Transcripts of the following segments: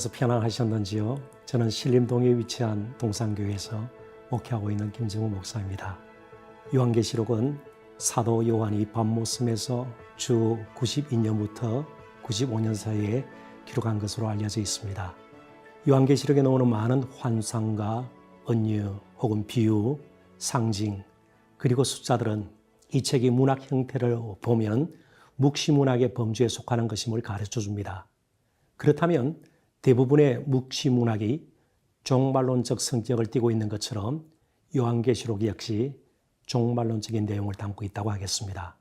주께서 편안하셨는지요? 저는 신림동에 위치한 동산교회에서 목회하고 있는 김정우 목사입니다. 요한계시록은 사도 요한이 밤모섬에서 주 92년부터 95년 사이에 기록한 것으로 알려져 있습니다. 요한계시록에 나오는 많은 환상과 은유 혹은 비유, 상징, 그리고 숫자들은 이 책의 문학 형태를 보면 묵시문학의 범주에 속하는 것임을 가르쳐 줍니다. 그렇다면 대부분의 묵시문학이 종말론적 성격을 띠고 있는 것처럼 요한계시록 역시 종말론적인 내용을 담고 있다고 하겠습니다.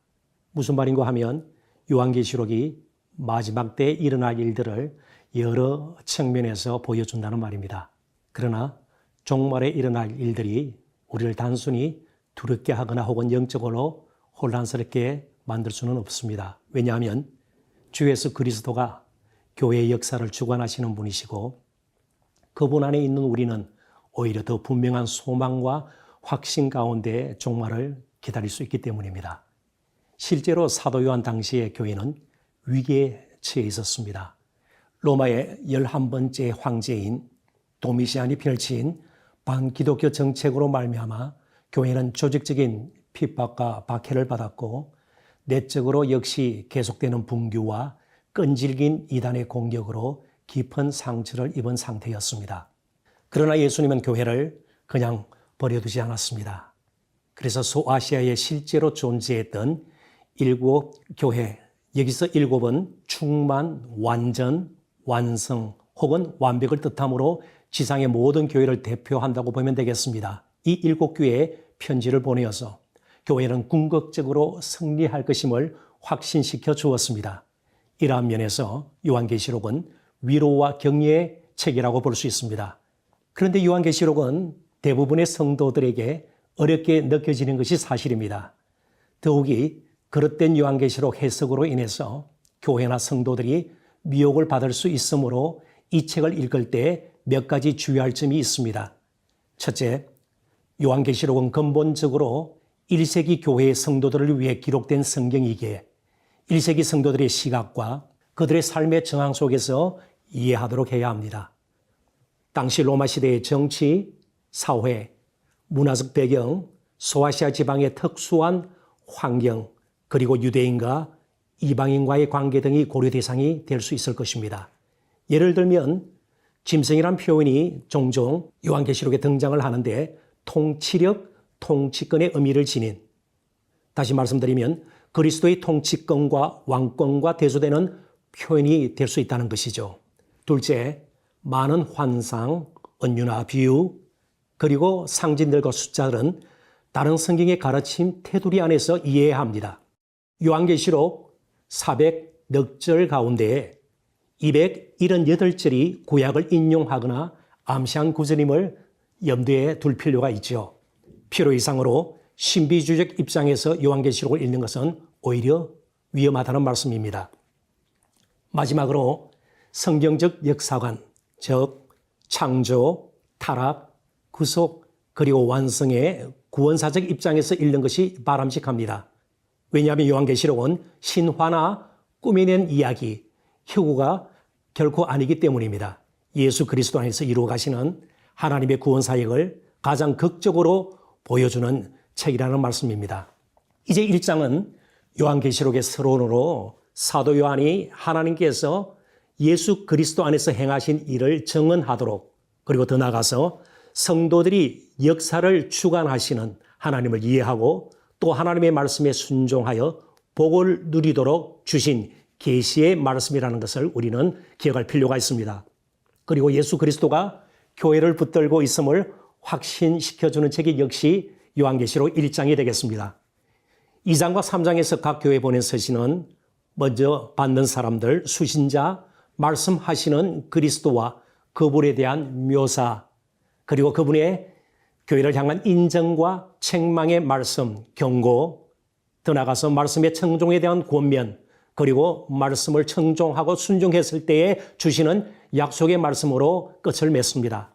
무슨 말인가 하면 요한계시록이 마지막 때에 일어날 일들을 여러 측면에서 보여준다는 말입니다. 그러나 종말에 일어날 일들이 우리를 단순히 두렵게 하거나 혹은 영적으로 혼란스럽게 만들 수는 없습니다. 왜냐하면 주 예수 그리스도가 교회의 역사를 주관하시는 분이시고 그분 안에 있는 우리는 오히려 더 분명한 소망과 확신 가운데 종말을 기다릴 수 있기 때문입니다. 실제로 사도 요한 당시의 교회는 위기에 처해 있었습니다. 로마의 11번째 황제인 도미시안이 펼친 반기독교 정책으로 말미암아 교회는 조직적인 핍박과 박해를 받았고 내적으로 역시 계속되는 분규와 끈질긴 이단의 공격으로 깊은 상처를 입은 상태였습니다. 그러나 예수님은 교회를 그냥 버려두지 않았습니다. 그래서 소아시아에 실제로 존재했던 7 교회, 여기서 7은 충만, 완전, 완성 혹은 완벽을 뜻하므로 지상의 모든 교회를 대표한다고 보면 되겠습니다. 이 7 교회에 편지를 보내어서 교회는 궁극적으로 승리할 것임을 확신시켜 주었습니다. 이러한 면에서 요한계시록은 위로와 격려의 책이라고 볼 수 있습니다. 그런데 요한계시록은 대부분의 성도들에게 어렵게 느껴지는 것이 사실입니다. 더욱이 그릇된 요한계시록 해석으로 인해서 교회나 성도들이 미혹을 받을 수 있으므로 이 책을 읽을 때 몇 가지 주의할 점이 있습니다. 첫째, 요한계시록은 근본적으로 1세기 교회의 성도들을 위해 기록된 성경이기에 1세기 성도들의 시각과 그들의 삶의 정황 속에서 이해하도록 해야 합니다. 당시 로마 시대의 정치, 사회, 문화적 배경, 소아시아 지방의 특수한 환경, 그리고 유대인과 이방인과의 관계 등이 고려 대상이 될 수 있을 것입니다. 예를 들면 짐승이란 표현이 종종 요한계시록에 등장을 하는데 통치력, 통치권의 의미를 지닌, 다시 말씀드리면 그리스도의 통치권과 왕권과 대조되는 표현이 될 수 있다는 것이죠. 둘째, 많은 환상, 은유나 비유, 그리고 상징들과 숫자들은 다른 성경의 가르침 테두리 안에서 이해해야 합니다. 요한계시록 400넉 절 가운데 278절이 구약을 인용하거나 암시한 구절임을 염두에 둘 필요가 있죠. 필요 이상으로 신비주의적 입장에서 요한계시록을 읽는 것은 오히려 위험하다는 말씀입니다. 마지막으로 성경적 역사관, 즉 창조, 타락, 구속, 그리고 완성의 구원사적 입장에서 읽는 것이 바람직합니다. 왜냐하면 요한계시록은 신화나 꾸며낸 이야기, 희구가 결코 아니기 때문입니다. 예수 그리스도 안에서 이루어 가시는 하나님의 구원 사역을 가장 극적으로 보여주는 책이라는 말씀입니다. 이제 1장은 요한계시록의 서론으로 사도 요한이 하나님께서 예수 그리스도 안에서 행하신 일을 증언하도록, 그리고 더 나아가서 성도들이 역사를 주관하시는 하나님을 이해하고 또 하나님의 말씀에 순종하여 복을 누리도록 주신 계시의 말씀이라는 것을 우리는 기억할 필요가 있습니다. 그리고 예수 그리스도가 교회를 붙들고 있음을 확신시켜주는 책이 역시 요한계시록 1장이 되겠습니다. 2장과 3장에서 각 교회에 보낸 서신은 먼저 받는 사람들, 수신자, 말씀하시는 그리스도와 그분에 대한 묘사, 그리고 그분의 교회를 향한 인정과 책망의 말씀, 경고, 더 나아가서 말씀의 청종에 대한 권면, 그리고 말씀을 청종하고 순종했을 때에 주시는 약속의 말씀으로 끝을 맺습니다.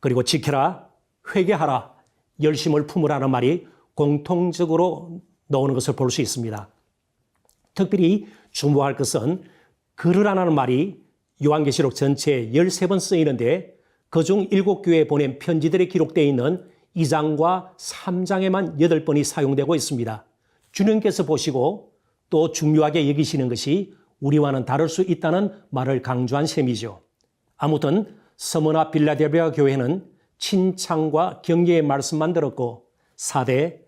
그리고 지켜라, 회개하라, 열심을 품으라는 말이 공통적으로 나오는 것을 볼 수 있습니다. 특별히 주목할 것은 그러라는 말이 요한계시록 전체에 13번 쓰이는데 그중 7교회에 보낸 편지들이 기록되어 있는 2장과 3장에만 8번이 사용되고 있습니다. 주님께서 보시고 또 중요하게 여기시는 것이 우리와는 다를 수 있다는 말을 강조한 셈이죠. 아무튼 서머나 빌라델비아 교회는 칭찬과 격려의 말씀만 들었고 사대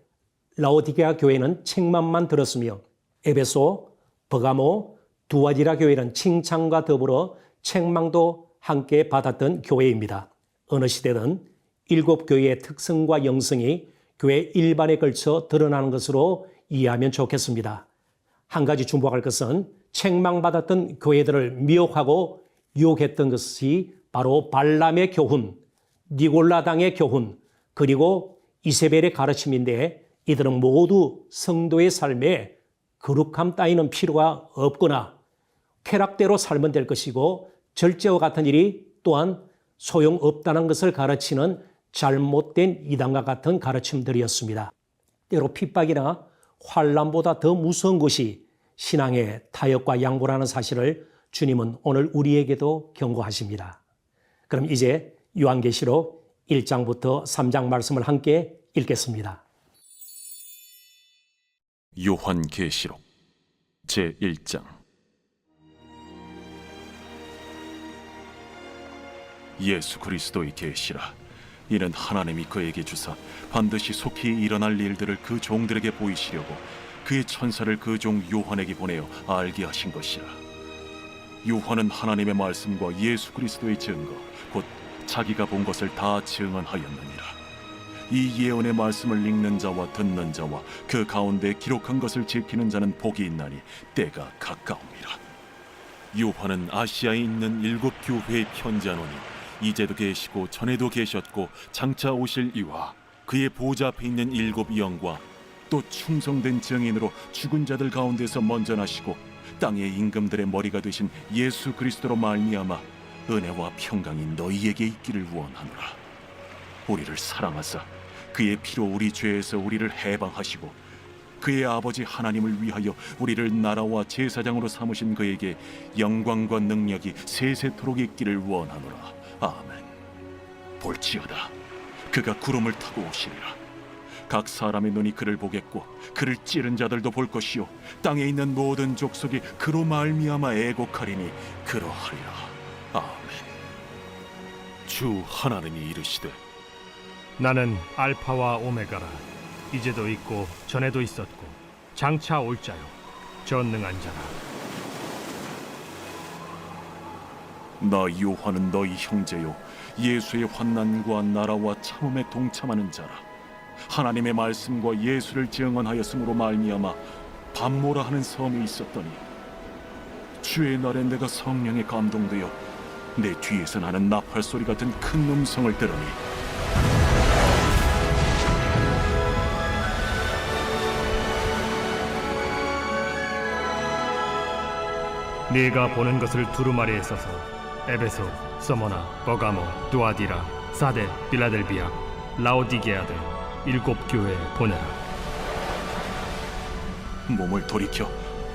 라오디게아 교회는 책망만 들었으며 에베소, 버가모, 두아디라 교회는 칭찬과 더불어 책망도 함께 받았던 교회입니다. 어느 시대든 7교회의 특성과 영성이 교회 일반에 걸쳐 드러나는 것으로 이해하면 좋겠습니다. 한 가지 주목할 것은 책망받았던 교회들을 미혹하고 유혹했던 것이 바로 발람의 교훈, 니골라당의 교훈, 그리고 이세벨의 가르침인데 이들은 모두 성도의 삶에 거룩함 따위는 필요가 없거나 쾌락대로 살면 될 것이고 절제와 같은 일이 또한 소용없다는 것을 가르치는 잘못된 이단과 같은 가르침들이었습니다. 때로 핍박이나 환난보다 더 무서운 것이 신앙의 타협과 양보라는 사실을 주님은 오늘 우리에게도 경고하십니다. 그럼 이제 요한계시록 1장부터 3장 말씀을 함께 읽겠습니다. 요한계시록 제1장. 예수 그리스도의 계시라. 이는 하나님이 그에게 주사 반드시 속히 일어날 일들을 그 종들에게 보이시려고 그의 천사를 그 종 요한에게 보내어 알게 하신 것이라. 요한은 하나님의 말씀과 예수 그리스도의 증거 곧 자기가 본 것을 다 증언하였느니라. 이 예언의 말씀을 읽는 자와 듣는 자와 그 가운데 기록한 것을 지키는 자는 복이 있나니 때가 가까움이라. 요한은 아시아에 있는 7교회에 편지하노니 이제도 계시고 전에도 계셨고 장차 오실 이와 그의 보좌 앞에 있는 7 영과 또 충성된 증인으로 죽은 자들 가운데서 먼저 나시고 땅의 임금들의 머리가 되신 예수 그리스도로 말미암아 은혜와 평강이 너희에게 있기를 원하노라. 우리를 사랑하사 그의 피로 우리 죄에서 우리를 해방하시고 그의 아버지 하나님을 위하여 우리를 나라와 제사장으로 삼으신 그에게 영광과 능력이 세세토록 있기를 원하노라. 아멘. 볼지어다 그가 구름을 타고 오시리라. 각 사람의 눈이 그를 보겠고 그를 찌른 자들도 볼 것이요 땅에 있는 모든 족속이 그로 말미암아 애곡하리니 그러하리라. 아멘. 주 하나님이 이르시되 나는 알파와 오메가라. 이제도 있고 전에도 있었고 장차 올 자요 전능한 자라. 나 요한은 너희 형제요 예수의 환난과 나라와 참음에 동참하는 자라. 하나님의 말씀과 예수를 증언하였으므로 말미암아 밤모라 하는 섬에 있었더니 주의 날에 내가 성령에 감동되어 내 뒤에서 나는 나팔 소리 같은 큰 음성을 들으니 네가 보는 것을 두루마리에 써서 에베소, 서머나, 버가모, 두아디라, 사데, 빌라델비아, 라오디게아들 7교회에 보내라. 몸을 돌이켜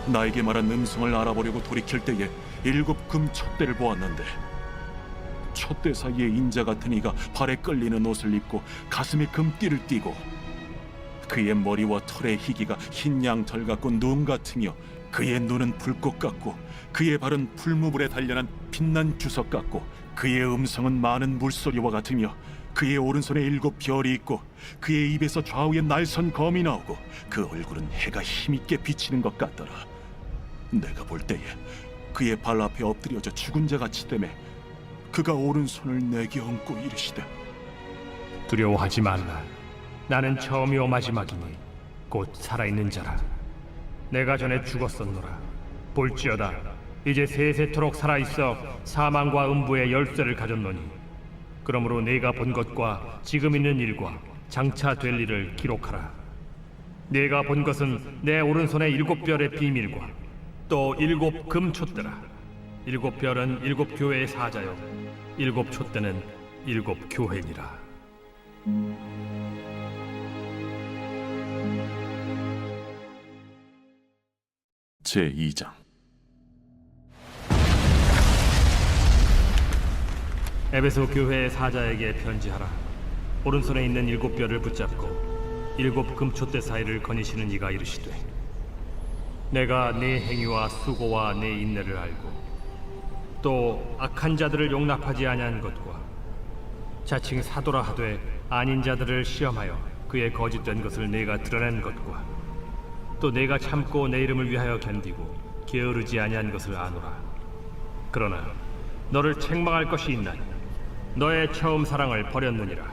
나에게 말한 음성을 알아보려고 돌이킬 때에 7 금 촛대를 보았는데 촛대 사이에 인자 같은 이가 발에 끌리는 옷을 입고 가슴에 금띠를 띠고 그의 머리와 털의 희기가 흰 양털 같고 눈 같으며 그의 눈은 불꽃 같고 그의 발은 풀무불에 단련한 빛난 주석 같고 그의 음성은 많은 물소리와 같으며 그의 오른손에 7 별이 있고 그의 입에서 좌우에 날선 검이 나오고 그 얼굴은 해가 힘있게 비치는 것 같더라. 내가 볼 때에 그의 발 앞에 엎드려져 죽은 자 같이 되매 그가 오른손을 내게 얹고 이르시되 두려워하지 말라. 나는 처음이요 마지막이니 곧 살아있는 자라. 내가 전에 죽었었노라. 볼지어다 이제 세세토록 살아있어 사망과 음부의 열쇠를 가졌노니 그러므로 네가 본 것과 지금 있는 일과 장차 될 일을 기록하라. 네가 본 것은 내 오른손의 7 별의 비밀과 또 7 금촛대라. 7 별은 7 교회의 사자요 7 촛대는 7 교회니라. 제2장. 에베소 교회의 사자에게 편지하라. 오른손에 있는 7뼈를 붙잡고 7 금촛대 사이를 거니시는 이가 이르시되, 내가 네 행위와 수고와 네 인내를 알고 또 악한 자들을 용납하지 아니한 것과 자칭 사도라 하되 아닌 자들을 시험하여 그의 거짓된 것을 내가 드러낸 것과 또 내가 참고 내 이름을 위하여 견디고 게으르지 아니한 것을 아노라. 그러나 너를 책망할 것이 있나니 너의 처음 사랑을 버렸느니라.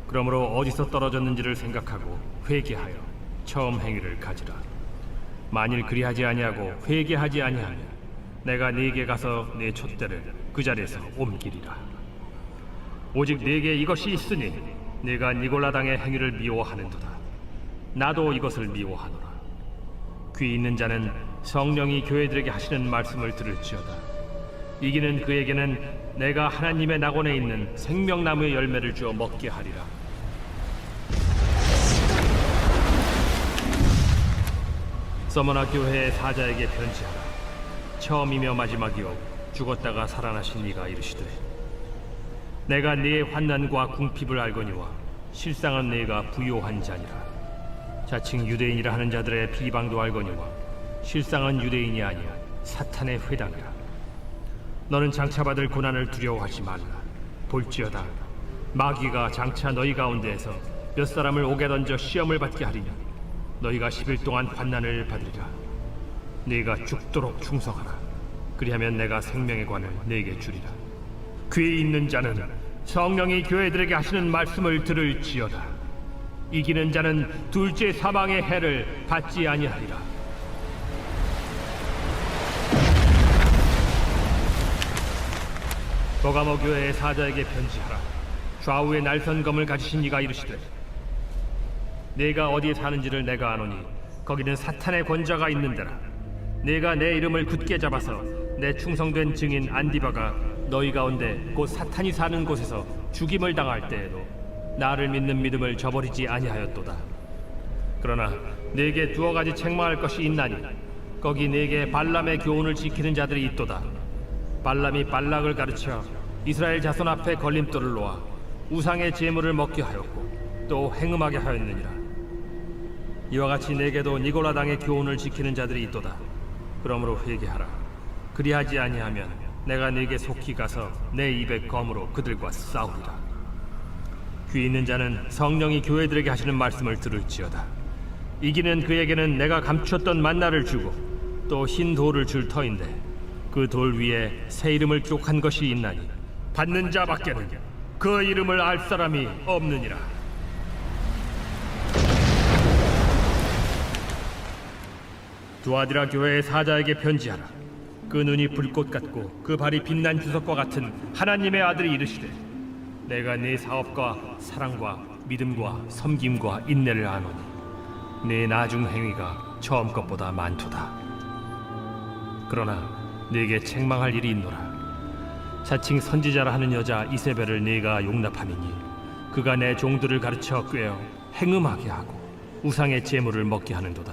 그러므로 어디서 떨어졌는지를 생각하고 회개하여 처음 행위를 가지라. 만일 그리하지 아니하고 회개하지 아니하면 내가 네게 가서 네 촛대를 그 자리에서 옮기리라. 오직 네게 이것이 있으니 네가 니골라당의 행위를 미워하는도다. 나도 이것을 미워하노라. 귀 있는 자는 성령이 교회들에게 하시는 말씀을 들을지어다. 이기는 그에게는 내가 하나님의 낙원에 있는 생명나무의 열매를 주어 먹게 하리라. 서머나 교회의 사자에게 편지하라. 처음이며 마지막이요 죽었다가 살아나신 이가 이르시되, 내가 네의 환난과 궁핍을 알거니와 실상은 네가 부요한 자니라. 자칭 유대인이라 하는 자들의 비방도 알거니와 실상은 유대인이 아니야 사탄의 회당이라. 너는 장차 받을 고난을 두려워하지 말라. 볼지어다 마귀가 장차 너희 가운데에서 몇 사람을 옥에 던져 시험을 받게 하리니 너희가 10일 동안 환난을 받으리라. 네가 죽도록 충성하라. 그리하면 내가 생명의 관을 네게 주리라. 귀 있는 자는 성령이 교회들에게 하시는 말씀을 들을지어다. 이기는 자는 둘째 사망의 해를 받지 아니하리라. 버가모 교회의 사자에게 편지하라. 좌우에 날선 검을 가지신 이가 이르시되, 내가 어디에 사는지를 내가 아노니 거기는 사탄의 권자가 있는 데라. 내가 내 이름을 굳게 잡아서 내 충성된 증인 안디바가 너희 가운데 곧 사탄이 사는 곳에서 죽임을 당할 때에도 나를 믿는 믿음을 저버리지 아니하였도다. 그러나 네게 두어 가지 책망할 것이 있나니 거기 네게 발람의 교훈을 지키는 자들이 있도다. 발람이 발락을 가르쳐 이스라엘 자손 앞에 걸림돌을 놓아 우상의 제물을 먹게 하였고 또 행음하게 하였느니라. 이와 같이 네게도 니골라당의 교훈을 지키는 자들이 있도다. 그러므로 회개하라. 그리하지 아니하면 내가 네게 속히 가서 내 입의 검으로 그들과 싸우리라. 귀 있는 자는 성령이 교회들에게 하시는 말씀을 들을지어다. 이기는 그에게는 내가 감추었던 만나를 주고 또 흰 돌을 줄 터인데 그 돌 위에 새 이름을 기록한 것이 있나니 받는 자밖에는 그 이름을 알 사람이 없느니라. 두아디라 교회의 사자에게 편지하라. 그 눈이 불꽃 같고 그 발이 빛난 주석과 같은 하나님의 아들이 이르시되, 내가 네 사업과 사랑과 믿음과 섬김과 인내를 아노니 네 나중 행위가 처음 것보다 많도다. 그러나 네게 책망할 일이 있노라. 자칭 선지자라 하는 여자 이세벨을 네가 용납함이니 그가 내 종들을 가르쳐 꿰어 행음하게 하고 우상의 제물을 먹게 하는도다.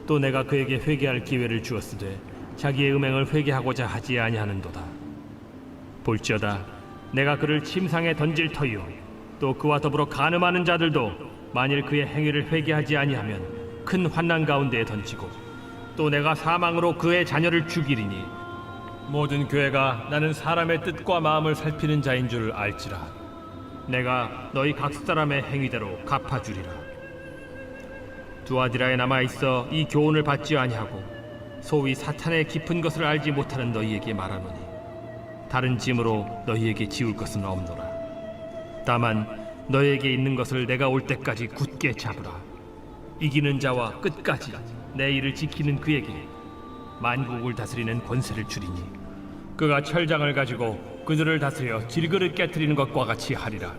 또 내가 그에게 회개할 기회를 주었으되 자기의 음행을 회개하고자 하지 아니하는도다. 볼지어다 내가 그를 침상에 던질 터이요 또 그와 더불어 간음하는 자들도 만일 그의 행위를 회개하지 아니하면 큰 환난 가운데에 던지고 또 내가 사망으로 그의 자녀를 죽이리니 모든 교회가 나는 사람의 뜻과 마음을 살피는 자인 줄 알지라. 내가 너희 각 사람의 행위대로 갚아주리라. 두아디라에 남아있어 이 교훈을 받지 아니하고 소위 사탄의 깊은 것을 알지 못하는 너희에게 말하노니 다른 짐으로 너희에게 지울 것은 없노라. 다만 너희에게 있는 것을 내가 올 때까지 굳게 잡으라. 이기는 자와 끝까지 내 일을 지키는 그에게 만국을 다스리는 권세를 주리니 그가 철장을 가지고 그들을 다스려 질그릇 깨뜨리는 것과 같이 하리라.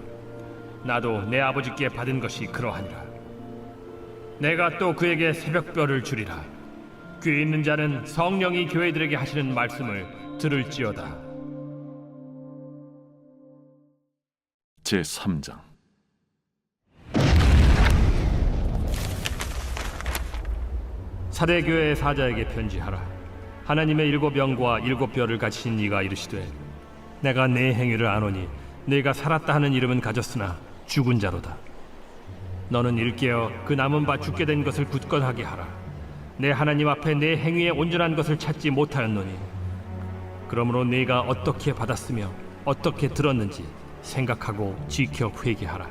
나도 내 아버지께 받은 것이 그러하니라. 내가 또 그에게 새벽별을 주리라. 귀 있는 자는 성령이 교회들에게 하시는 말씀을 들을지어다. 제3장. 사대교회의 사자에게 편지하라. 하나님의 7 영과 7 뼈를 가지신 이가 이르시되, 내가 내 행위를 아노니 내가 살았다 하는 이름은 가졌으나 죽은 자로다. 너는 일깨어 그 남은 바 죽게 된 것을 굳건하게 하라. 내 하나님 앞에 내 행위에 온전한 것을 찾지 못하였노니 그러므로 네가 어떻게 받았으며 어떻게 들었는지 생각하고 지켜 회개하라.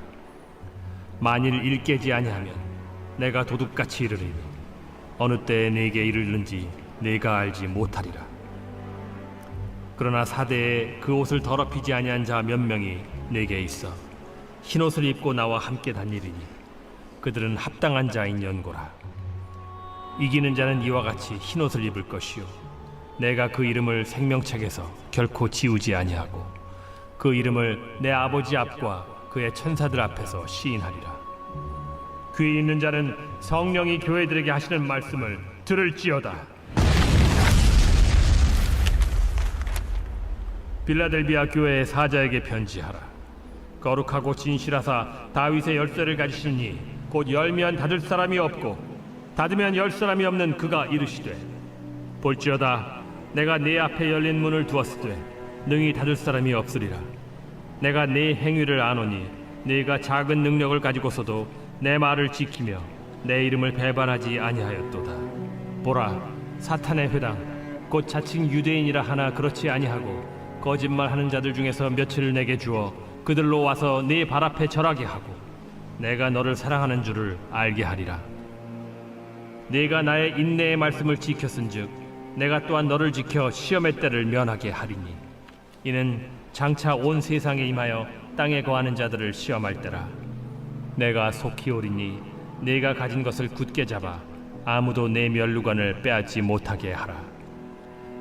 만일 일깨지 아니하면 내가 도둑같이 이르리니 어느 때에 내게 이르는지 내가 알지 못하리라. 그러나 사대에 그 옷을 더럽히지 아니한 자 몇 명이 내게 있어 흰옷을 입고 나와 함께 다니리니 그들은 합당한 자인 연고라. 이기는 자는 이와 같이 흰옷을 입을 것이요 내가 그 이름을 생명책에서 결코 지우지 아니하고 그 이름을 내 아버지 앞과 그의 천사들 앞에서 시인하리라. 귀 있는 자는 성령이 교회들에게 하시는 말씀을 들을지어다. 빌라델비아 교회의 사자에게 편지하라. 거룩하고 진실하사 다윗의 열쇠를 가지시니 곧 열면 닫을 사람이 없고 닫으면 열 사람이 없는 그가 이르시되 볼지어다 내가 네 앞에 열린 문을 두었으되 능히 닫을 사람이 없으리라. 내가 네 행위를 아노니 네가 작은 능력을 가지고서도 내 말을 지키며 내 이름을 배반하지 아니하였도다. 보라, 사탄의 회당 곧 자칭 유대인이라 하나 그렇지 아니하고 거짓말하는 자들 중에서 며칠을 내게 주어 그들로 와서 네 발 앞에 절하게 하고 내가 너를 사랑하는 줄을 알게 하리라. 네가 나의 인내의 말씀을 지켰은즉 내가 또한 너를 지켜 시험의 때를 면하게 하리니 이는 장차 온 세상에 임하여 땅에 거하는 자들을 시험할 때라. 내가 속히 오리니 네가 가진 것을 굳게 잡아 아무도 내 면류관을 빼앗지 못하게 하라.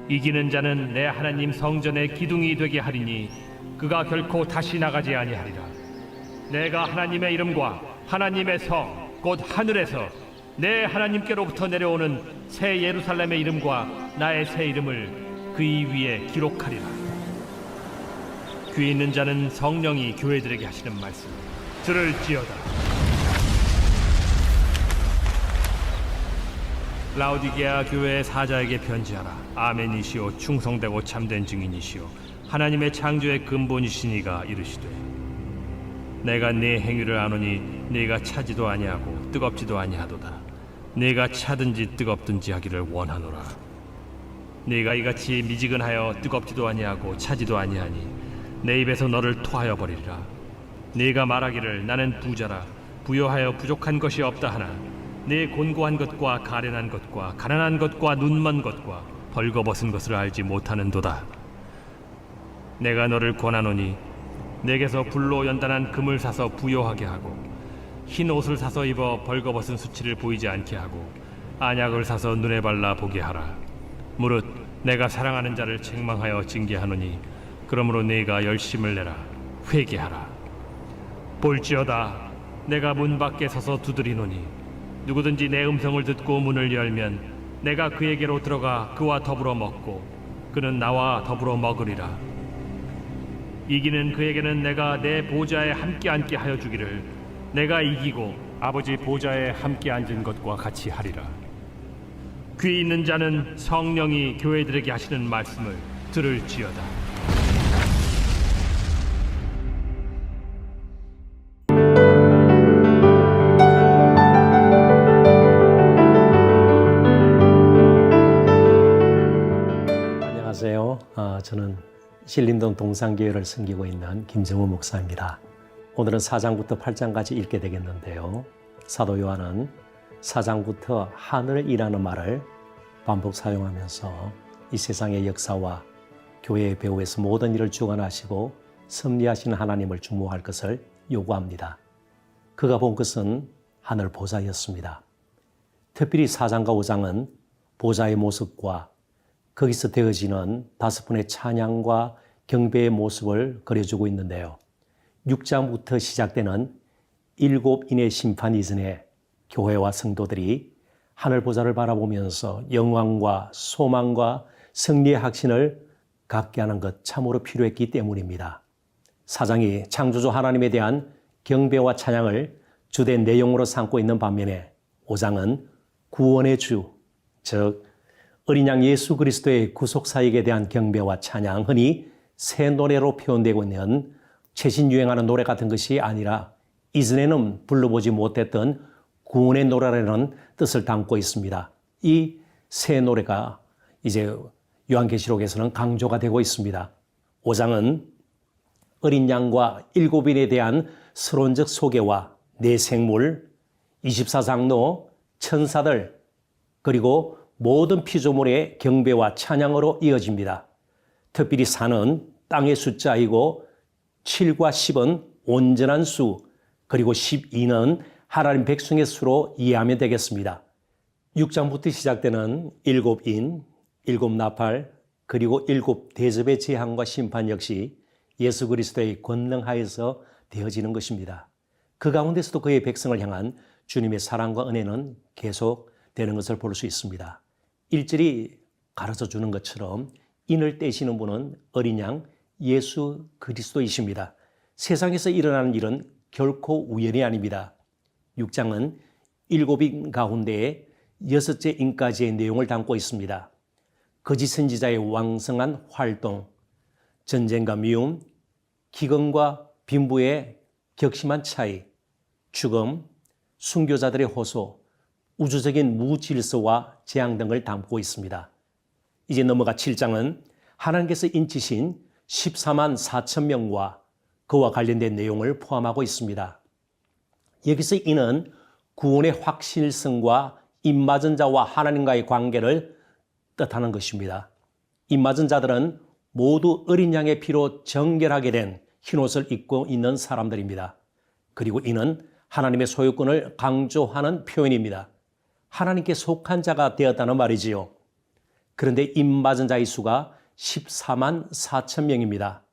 이기는 자는 내 하나님 성전의 기둥이 되게 하리니 그가 결코 다시 나가지 아니하리라. 내가 하나님의 이름과 하나님의 성 곧 하늘에서 내 하나님께로부터 내려오는 새 예루살렘의 이름과 나의 새 이름을 그이 위에 기록하리라. 귀 있는 자는 성령이 교회들에게 하시는 말씀 들을지어다. 라오디게아 교회의 사자에게 편지하라. 아멘이시오 충성되고 참된 증인이시오 하나님의 창조의 근본이시니가 이르시되 내가 네 행위를 아노니 네가 차지도 아니하고 뜨겁지도 아니하도다. 네가 차든지 뜨겁든지 하기를 원하노라. 네가 이같이 미지근하여 뜨겁지도 아니하고 차지도 아니하니 내 입에서 너를 토하여 버리리라. 네가 말하기를 나는 부자라 부요하여 부족한 것이 없다 하나 네 곤고한 것과 가련한 것과 가난한 것과 눈먼 것과 벌거벗은 것을 알지 못하는도다. 내가 너를 권하노니 내게서 불로 연단한 금을 사서 부요하게 하고 흰 옷을 사서 입어 벌거벗은 수치를 보이지 않게 하고 안약을 사서 눈에 발라 보게 하라. 무릇 내가 사랑하는 자를 책망하여 징계하노니 그러므로 네가 열심을 내라 회개하라. 볼지어다 내가 문 밖에 서서 두드리노니 누구든지 내 음성을 듣고 문을 열면 내가 그에게로 들어가 그와 더불어 먹고 그는 나와 더불어 먹으리라. 이기는 그에게는 내가 내 보좌에 함께 앉게 하여 주기를 내가 이기고 아버지 보좌에 함께 앉은 것과 같이 하리라. 귀 있는 자는 성령이 교회들에게 하시는 말씀을 들을지어다. 안녕하세요. 저는 신림동 동산교회를 섬기고 있는 김정우 목사입니다. 오늘은 4장부터 8장까지 읽게 되겠는데요. 사도 요한은 4장부터 하늘이라는 말을 반복 사용하면서 이 세상의 역사와 교회의 배후에서 모든 일을 주관하시고 섭리하시는 하나님을 주목할 것을 요구합니다. 그가 본 것은 하늘 보좌였습니다. 특별히 4장과 5장은 보좌의 모습과 거기서 되어지는 5분의 찬양과 경배의 모습을 그려주고 있는데요. 6장부터 시작되는 7인의 심판 이전에 교회와 성도들이 하늘 보좌를 바라보면서 영광과 소망과 승리의 확신을 갖게 하는 것 참으로 필요했기 때문입니다. 4장이 창조주 하나님에 대한 경배와 찬양을 주된 내용으로 삼고 있는 반면에 5장은 구원의 주, 즉 어린 양 예수 그리스도의 구속사역에 대한 경배와 찬양, 흔히 새 노래로 표현되고 있는 최신 유행하는 노래 같은 것이 아니라 이전에는 불러보지 못했던 구원의 노래라는 뜻을 담고 있습니다. 이 새 노래가 이제 요한계시록에서는 강조가 되고 있습니다. 5장은 어린 양과 7인에 대한 서론적 소개와 네 생물, 24장로, 천사들, 그리고 모든 피조물의 경배와 찬양으로 이어집니다. 특별히 4는 땅의 숫자이고 7과 10은 온전한 수, 그리고 12는 하나님 백성의 수로 이해하면 되겠습니다. 6장부터 시작되는 7인, 7나팔, 그리고 7대접의 재앙과 심판 역시 예수 그리스도의 권능 하에서 되어지는 것입니다. 그 가운데서도 그의 백성을 향한 주님의 사랑과 은혜는 계속 되는 것을 볼 수 있습니다. 1절이 가르쳐 주는 것처럼 인을 떼시는 분은 어린 양 예수 그리스도이십니다. 세상에서 일어나는 일은 결코 우연이 아닙니다. 6장은 7인 가운데에 6째 인까지의 내용을 담고 있습니다. 거짓 선지자의 왕성한 활동, 전쟁과 미움, 기근과 빈부의 격심한 차이, 죽음, 순교자들의 호소, 우주적인 무질서와 재앙 등을 담고 있습니다. 이제 넘어가 7장은 하나님께서 인치신 14만 4천 명과 그와 관련된 내용을 포함하고 있습니다. 여기서 이는 구원의 확실성과 입맞은 자와 하나님과의 관계를 뜻하는 것입니다. 입맞은 자들은 모두 어린 양의 피로 정결하게 된 흰옷을 입고 있는 사람들입니다. 그리고 이는 하나님의 소유권을 강조하는 표현입니다. 하나님께 속한 자가 되었다는 말이지요. 그런데 입맞은 자의 수가 14만 4천 명입니다.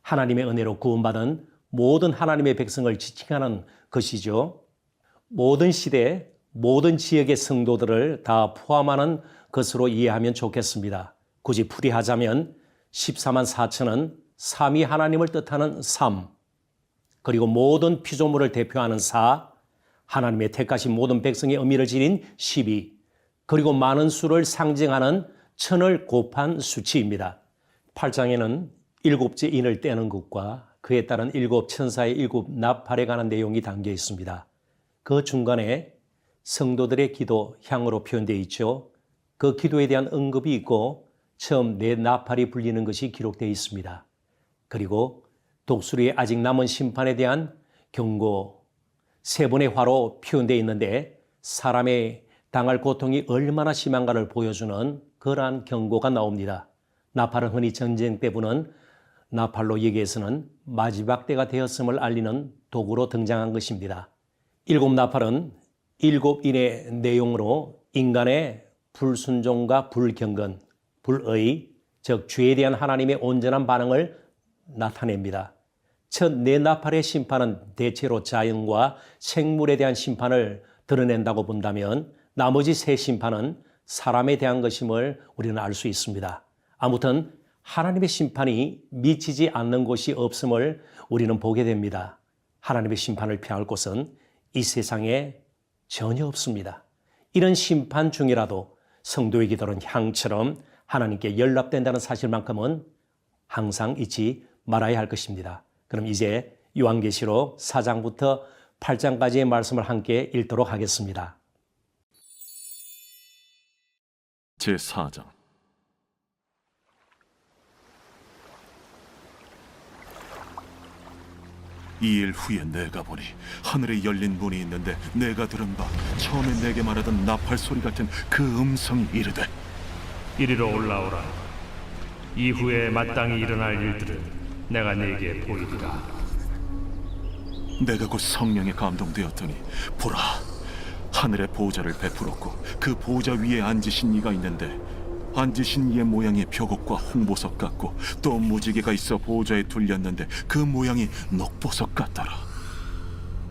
하나님의 은혜로 구원받은 모든 하나님의 백성을 지칭하는 것이죠. 모든 시대, 모든 지역의 성도들을 다 포함하는 것으로 이해하면 좋겠습니다. 굳이 풀이하자면 14만 4천은 삼위 하나님을 뜻하는 3, 그리고 모든 피조물을 대표하는 4, 하나님의 택하신 모든 백성의 의미를 지닌 12, 그리고 많은 수를 상징하는 1000을 곱한 수치입니다. 8장에는 7째 인을 떼는 것과 그에 따른 7 천사의 7 나팔에 관한 내용이 담겨 있습니다. 그 중간에 성도들의 기도 향으로 표현되어 있죠. 그 기도에 대한 언급이 있고 처음 네 나팔이 불리는 것이 기록되어 있습니다. 그리고 독수리의 아직 남은 심판에 대한 경고, 세 번의 화로 표현되어 있는데 사람의 당할 고통이 얼마나 심한가를 보여주는 그러한 경고가 나옵니다. 나팔은 흔히 전쟁 때 부는 나팔로 여기에서는 마지막 때가 되었음을 알리는 도구로 등장한 것입니다. 7 나팔은 7인의 내용으로 인간의 불순종과 불경건, 불의, 즉 죄에 대한 하나님의 온전한 반응을 나타냅니다. 첫 네 나팔의 심판은 대체로 자연과 생물에 대한 심판을 드러낸다고 본다면 나머지 세 심판은 사람에 대한 것임을 우리는 알 수 있습니다. 아무튼 하나님의 심판이 미치지 않는 곳이 없음을 우리는 보게 됩니다. 하나님의 심판을 피할 곳은 이 세상에 전혀 없습니다. 이런 심판 중이라도 성도의 기도는 향처럼 하나님께 연락된다는 사실만큼은 항상 잊지 말아야 할 것입니다. 그럼 이제 요한계시록 4장부터 8장까지의 말씀을 함께 읽도록 하겠습니다. 제4장. 이 일 후에 내가 보니 하늘에 열린 문이 있는데 내가 들은 바 처음에 내게 말하던 나팔 소리 같은 그 음성이 이르되 이리로 올라오라. 이후에 마땅히 일어날 일들을 내가 네게 보이리라. 내가 곧 성령에 감동되었더니 보라, 하늘의 보좌를 베풀었고 그 보좌 위에 앉으신 이가 있는데 앉으신 이의 모양이 벽옥과 홍보석 같고 또 무지개가 있어 보좌에 둘렸는데 그 모양이 녹보석 같더라.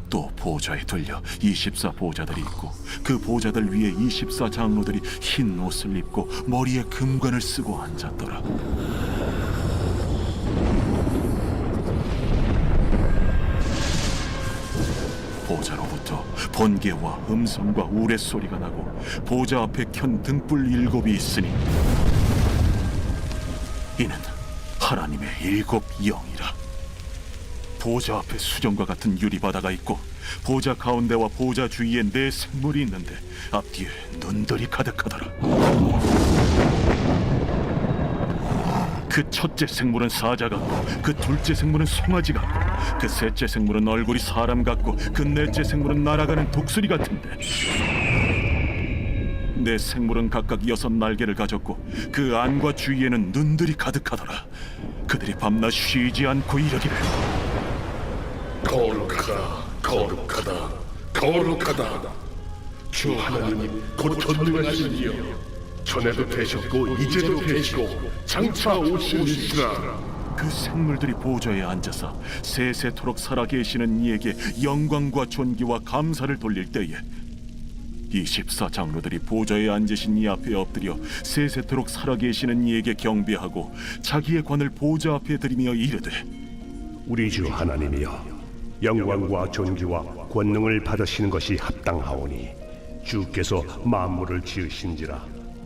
또 보좌에 둘려 24 보좌들이 있고 그 보좌들 위에 24 장로들이 흰 옷을 입고 머리에 금관을 쓰고 앉았더라. 보좌로부터 번개와 음성과 우레소리가 나고 보좌 앞에 켠 등불 7이 있으니 이는 하나님의 일곱 영이라. 보좌 앞에 수정과 같은 유리바다가 있고 보좌 가운데와 보좌 주위에 네 생물이 있는데 앞뒤에 눈들이 가득하더라. 그 첫째 생물은 사자 같고 그 둘째 생물은 송아지 같고 그 셋째 생물은 얼굴이 사람 같고 그 넷째 생물은 날아가는 독수리 같은데 네 생물은 각각 6 날개를 가졌고 그 안과 주위에는 눈들이 가득하더라. 그들이 밤낮 쉬지 않고 이르기를 거룩하다, 거룩하다, 거룩하다. 주 하나님 곧 전능하신 이여, 전에도 되셨고 이제도 되시고 장차 오시리시라. 그 생물들이 보좌에 앉아서 세세토록 살아계시는 이에게 영광과 존귀와 감사를 돌릴 때에 24장로들이 보좌에 앉으신 이 앞에 엎드려 세세토록 살아계시는 이에게 경배하고 자기의 관을 보좌 앞에 들이며 이르되 우리 주 하나님이여, 영광과 존귀와 권능을 받으시는 것이 합당하오니 주께서 만물을 지으신지라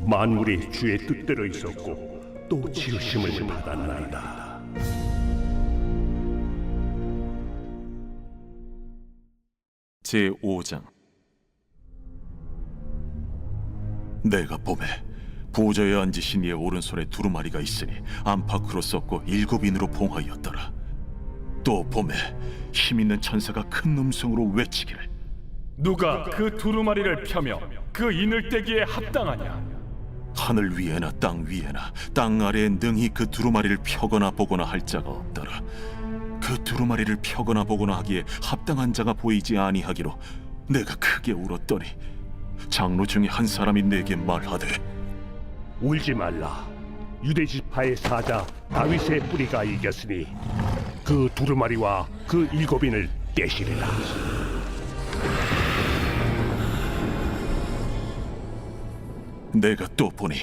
만물이 주의 뜻대로 있었고 또 지으심을 받았나이다. 제5장. 내가 보매 보좌에 앉으신 이의 오른손에 두루마리가 있으니 안팎으로 썩고 7인으로 봉하였더라. 또 보매 힘있는 천사가 큰 음성으로 외치기를 누가 그 두루마리를 펴며 그 이늘대기에 합당하냐? 하늘 위에나 땅 위에나 땅 아래에 능히 그 두루마리를 펴거나 보거나 할 자가 없더라. 그 두루마리를 펴거나 보거나 하기에 합당한 자가 보이지 아니하기로 내가 크게 울었더니 장로 중에 한 사람이 내게 말하되 울지 말라. 유대 지파의 사자 다윗의 뿌리가 이겼으니 그 두루마리와 그 7인을 떼시리라. 내가 또 보니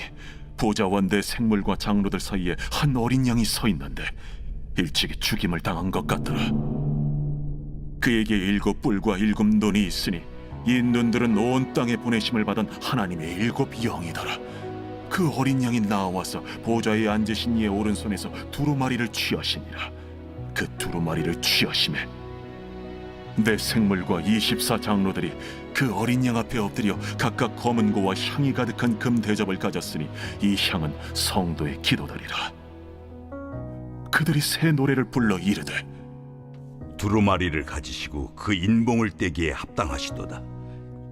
보좌와 내 생물과 장로들 사이에 한 어린 양이 서 있는데 일찍이 죽임을 당한 것 같더라. 그에게 7 뿔과 7 눈이 있으니 이 눈들은 온 땅에 보내심을 받은 하나님의 7 영이더라. 그 어린 양이 나와서 보좌에 앉으신 이의 오른손에서 두루마리를 취하시니라. 그 두루마리를 취하심에 내 생물과 24장로들이 그 어린 양 앞에 엎드려 각각 검은 고와 향이 가득한 금 대접을 가졌으니 이 향은 성도의 기도들이라. 그들이 새 노래를 불러 이르되 두루마리를 가지시고 그 인봉을 떼기에 합당하시도다.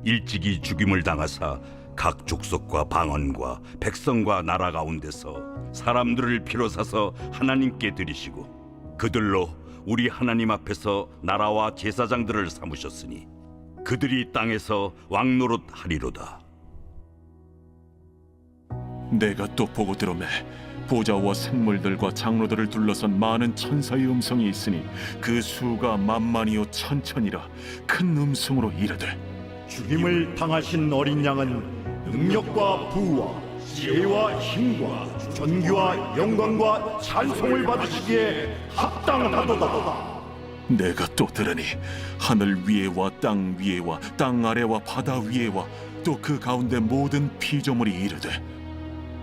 일찍이 죽임을 당하사 각 족속과 방언과 백성과 나라 가운데서 사람들을 피로 사서 하나님께 드리시고 그들로 우리 하나님 앞에서 나라와 제사장들을 삼으셨으니 그들이 땅에서 왕노릇 하리로다. 내가 또 보고 들으매 보좌와 생물들과 장로들을 둘러선 많은 천사의 음성이 있으니 그 수가 만만이요 천천이라 큰 음성으로 이르되 죽임을 당하신 어린 양은 능력과 부와 지혜와 힘과 존귀와 영광과 찬송을 받으시기에 합당하도다. 내가 또 들으니 하늘 위에와 땅 위에와 땅 아래와 바다 위에와 또 그 가운데 모든 피조물이 이르되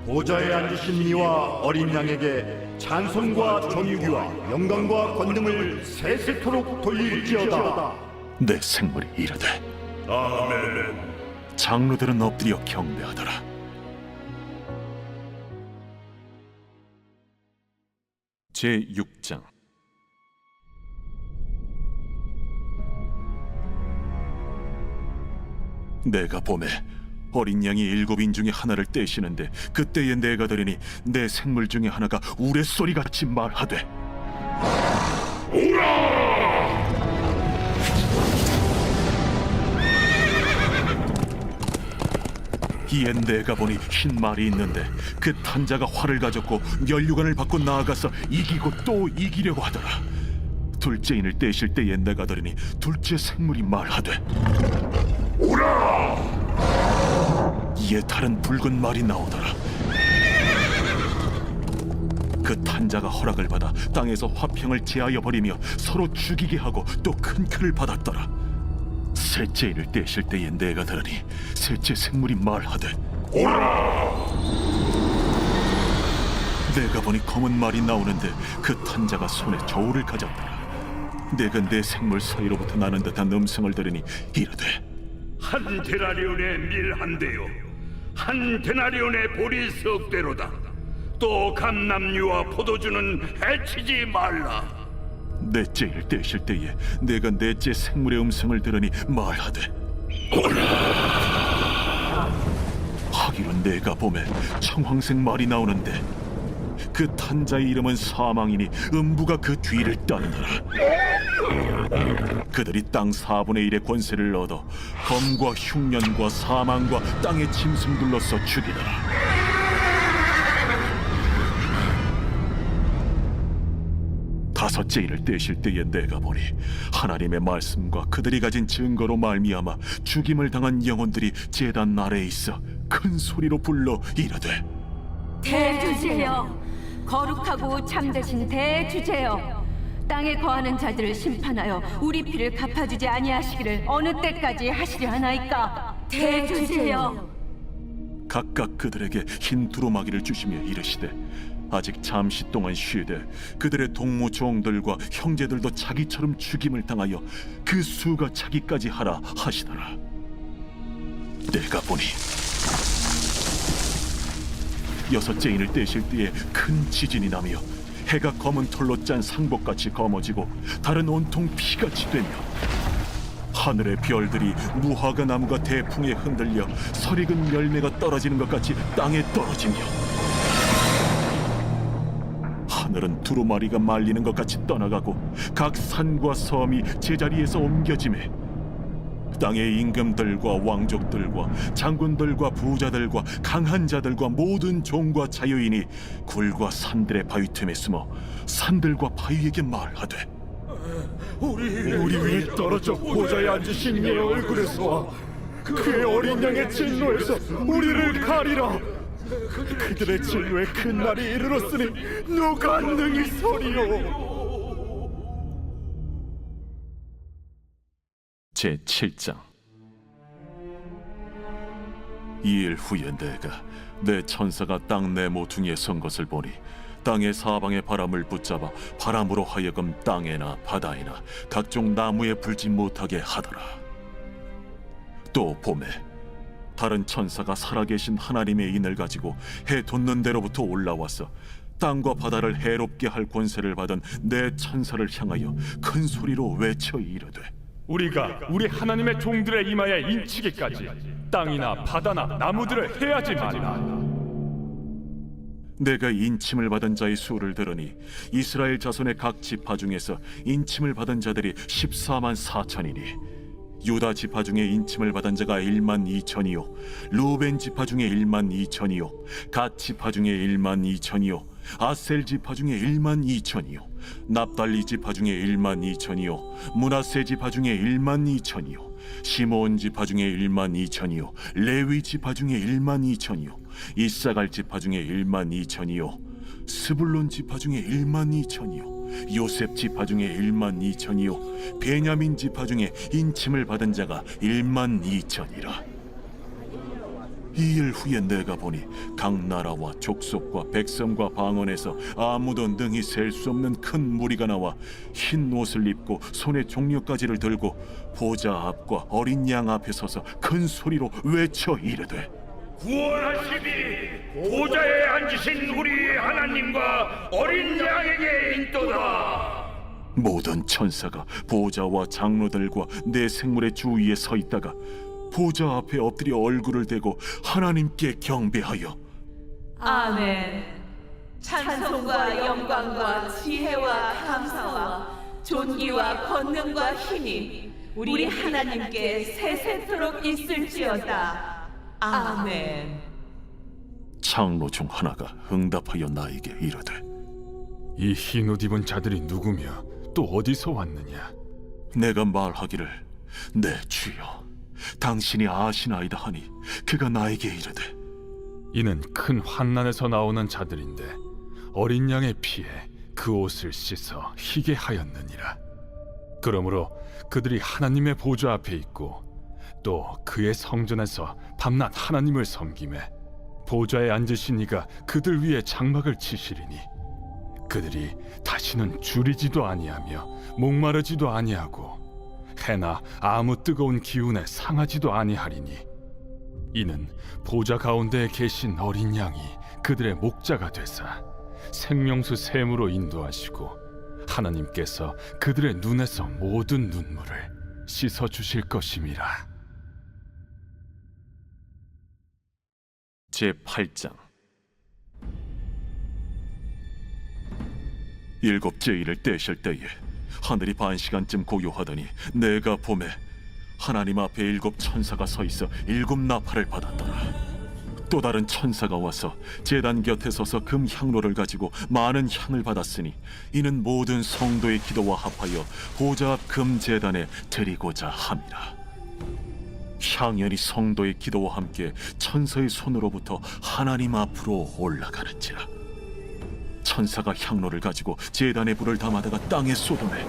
보좌에 앉으신 이와 어린 양에게 찬송과 존귀와 영광과 권능을 세세토록 돌릴지어다. 내 생물이 이르되 아멘. 장로들은 엎드려 경배하더라. 제6장. 내가 보매 어린 양이 7인 중에 하나를 떼시는데 그때에 내가 들으니 내 생물 중에 하나가 우레소리같이 말하되 이에 내가 보니 흰 말이 있는데 그 탄자가 활을 가졌고 면류관을 받고 나아가서 이기고 또 이기려고 하더라. 둘째인을 떼실 때에 내가 들으니 둘째 생물이 말하되 오라! 이에 다른 붉은 말이 나오더라. 그 탄자가 허락을 받아 땅에서 화평을 제하여 버리며 서로 죽이게 하고 또 큰 칼을 받았더라. 셋째 인을 떼실 때에 내가 들으니 셋째 생물이 말하되 오라! 내가 보니 검은 말이 나오는데 그 탄자가 손에 저울을 가졌더라. 내가 내 생물 사이로부터 나는 듯한 음성을 들으니 이르되 한 데나리온의 밀 한 대요, 한 데나리온의 보리 석 대로다. 또 감람류와 포도주는 해치지 말라. 넷째 일 떼실 때에 내가 넷째 생물의 음성을 들으니 말하되 하기로 내가 봄에 청황색 말이 나오는데 그 탄자의 이름은 사망이니 음부가 그 뒤를 따르더라. 그들이 땅 4분의 1의 권세를 얻어 검과 흉년과 사망과 땅의 짐승들로서 죽이더라. 다섯째 일을 떼실 때에 내가 보니 하나님의 말씀과 그들이 가진 증거로 말미암아 죽임을 당한 영혼들이 제단 아래에 있어 큰 소리로 불러 이르되 대주제여, 거룩하고 참되신 대주제여, 땅에 거하는 자들을 심판하여 우리 피를 갚아주지 아니하시기를 어느 때까지 하시려 하나이까. 대주제여. 각각 그들에게 흰 두루마기를 주시며 이르시되 아직 잠시 동안 쉬되 그들의 동무 종들과 형제들도 자기처럼 죽임을 당하여 그 수가 자기까지 하라 하시더라. 내가 보니 여섯째 인을 떼실 때에 큰 지진이 나며 해가 검은 털로 짠 상복같이 검어지고 달은 온통 피같이 되며 하늘의 별들이 무화과 나무가 대풍에 흔들려 설익은 열매가 떨어지는 것 같이 땅에 떨어지며 하늘은 두루마리가 말리는 것 같이 떠나가고 각 산과 섬이 제자리에서 옮겨지매 땅의 임금들과 왕족들과 장군들과 부자들과 강한 자들과 모든 종과 자유인이 굴과 산들의 바위 틈에 숨어 산들과 바위에게 말하되 우리 위에 떨어져 보좌에 앉으신 이의 얼굴에서와 그의 어린 양의 진노에서 우리를 가리라. 그들의 진노의 큰 날이 이르렀으니 누가 능히 서리요. 제7장. 이 일 후에 내가 내 천사가 땅 내 모퉁이에 선 것을 보니 땅의 사방의 바람을 붙잡아 바람으로 하여금 땅에나 바다에나 각종 나무에 불지 못하게 하더라. 또 봄에 다른 천사가 살아계신 하나님의 인을 가지고 해 돋는 데로부터 올라와서 땅과 바다를 해롭게 할 권세를 받은 내 천사를 향하여 큰 소리로 외쳐 이르되 우리가 우리 하나님의 종들의 이마에 인치기까지 땅이나 바다나 나무들을 해하지 말라. 내가 인침을 받은 자의 수를 들으니 이스라엘 자손의 각 지파 중에서 인침을 받은 자들이 14만 4천이니 유다 지파 중에 인침을 받은 자가 1만 2천이요 루벤 지파 중에 1만 2천이요 갓 지파 중에 1만 2천이요 아셀 지파 중에 1만 2천이요 납달리 지파 중에 1만 2천이요 므낫세 지파 중에 1만 2천이요 시므온 지파 중에 1만 2천이요 레위 지파 중에 1만 2천이요 이사갈 지파 중에 1만 2천이요 스불론 지파 중에 1만 2천이요 요셉 지파 중에 1만 2천이요 베냐민 지파 중에 인침을 받은 자가 1만 2천이라. 이 일 후에 내가 보니 각 나라와 족속과 백성과 방언에서 아무도 능히 셀 수 없는 큰 무리가 나와 흰 옷을 입고 손에 종려가지를 들고 보좌 앞과 어린 양 앞에 서서 큰 소리로 외쳐 이르되 구원하시니 보좌에 앉으신 우리 하나님과 어린 양에게 있도다. 모든 천사가 보좌와 장로들과 내 생물의 주위에 서 있다가 보좌 앞에 엎드려 얼굴을 대고 하나님께 경배하여 아멘. 찬송과 영광과 지혜와 감사와 존귀와 권능과 힘이 우리 하나님께 세세토록 있을지어다. 아멘. 장로 중 하나가 응답하여 나에게 이르되 이 흰옷 입은 자들이 누구며 또 어디서 왔느냐? 내가 말하기를 내 주여 당신이 아시나이다 하니 그가 나에게 이르되 이는 큰 환난에서 나오는 자들인데 어린 양의 피에 그 옷을 씻어 희게 하였느니라. 그러므로 그들이 하나님의 보좌 앞에 있고 또 그의 성전에서 밤낮 하나님을 섬기매 보좌에 앉으신 이가 그들 위에 장막을 치시리니 그들이 다시는 줄이지도 아니하며 목마르지도 아니하고 해나 아무 뜨거운 기운에 상하지도 아니하리니 이는 보좌 가운데에 계신 어린 양이 그들의 목자가 되사 생명수 샘으로 인도하시고 하나님께서 그들의 눈에서 모든 눈물을 씻어 주실 것임이라. 제8장 일곱째 일을 떼실 때에 하늘이 반시간쯤 고요하더니 내가 보매 하나님 앞에 일곱 천사가 서 있어 일곱 나팔을 받았더라. 또 다른 천사가 와서 제단 곁에 서서 금 향로를 가지고 많은 향을 받았으니 이는 모든 성도의 기도와 합하여 보좌 앞 금 제단에 드리고자 함이라. 향연이 성도의 기도와 함께 천사의 손으로부터 하나님 앞으로 올라가는지라. 천사가 향로를 가지고 제단에 불을 담아다가 땅에 쏟으매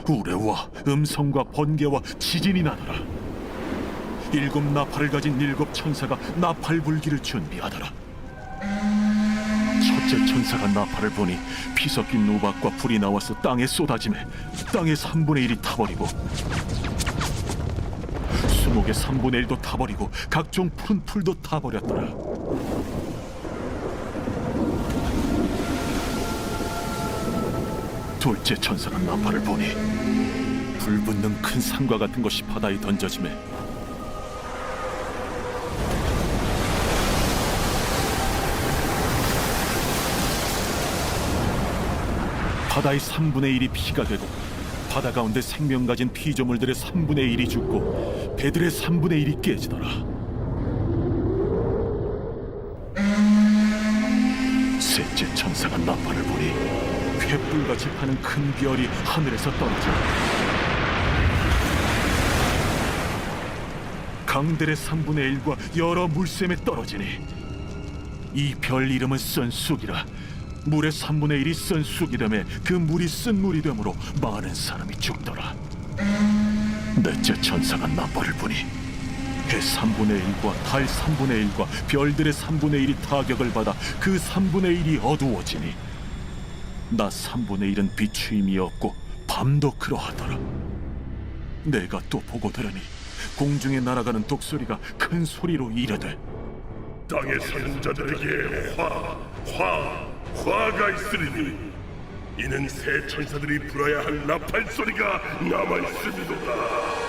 우레와 음성과 번개와 지진이 나더라. 일곱 나팔을 가진 일곱 천사가 나팔 불기를 준비하더라. 첫째 천사가 나팔을 부니 피 섞인 우박과 불이 나와서 땅에 쏟아지매 땅의 3분의 1이 타버리고 수목의 3분의 1도 타버리고 각종 푸른 풀도 타버렸더라. 둘째 천사가 나팔을 보니 불붙는 큰 산과 같은 것이 바다에 던져지매 바다의 3분의 1이 피가 되고 바다 가운데 생명 가진 피조물들의 3분의 1이 죽고 배들의 3분의 1이 깨지더라. 셋째 천사가 나팔을 보니 횃불같이 타는 큰 별이 하늘에서 떨어져 강들의 3분의 1과 여러 물샘에 떨어지니 이 별 이름은 쓴 쑥이라. 물의 3분의 1이 쓴 쑥이 되매 그 물이 쓴 물이 되므로 많은 사람이 죽더라. 넷째 천사가 나팔을 부니 해 3분의 1과 달 3분의 1과 별들의 3분의 1이 타격을 받아 그 3분의 1이 어두워지니 낮 3분의 1은 비추임이 없고 밤도 그러하더라. 내가 또 보고 들으니 공중에 날아가는 독소리가 큰 소리로 이르되 땅에 사는 자들에게 화가 있으리니 이는 새 천사들이 불어야 할 나팔 소리가 남아 있음이로다.